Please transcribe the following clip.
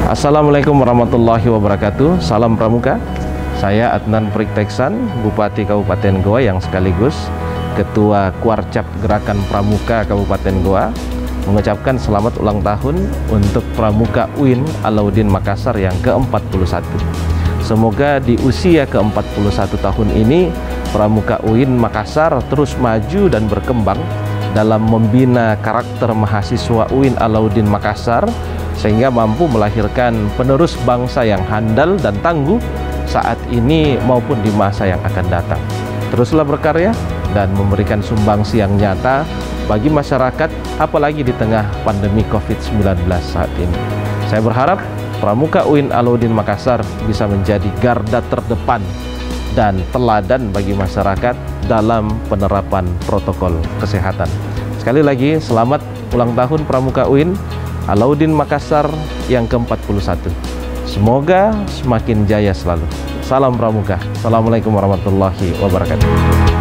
Assalamualaikum warahmatullahi wabarakatuh. Salam Pramuka. Saya Adnan Prikteksan, Bupati Kabupaten Goa yang sekaligus Ketua Kuarcap Gerakan Pramuka Kabupaten Goa, mengucapkan selamat ulang tahun untuk Pramuka UIN Alauddin Makassar yang ke-41. Semoga di usia ke-41 tahun ini Pramuka UIN Makassar terus maju dan berkembang dalam membina karakter mahasiswa UIN Alauddin Makassar, sehingga mampu melahirkan penerus bangsa yang handal dan tangguh saat ini maupun di masa yang akan datang. Teruslah berkarya dan memberikan sumbangsi yang nyata bagi masyarakat, apalagi di tengah pandemi COVID-19 saat ini. Saya berharap Pramuka UIN Alauddin Makassar bisa menjadi garda terdepan dan teladan bagi masyarakat dalam penerapan protokol kesehatan. Sekali lagi, selamat ulang tahun Pramuka UIN Alauddin Makassar yang ke-41. Semoga semakin jaya selalu. Salam Pramuka. Assalamualaikum warahmatullahi wabarakatuh.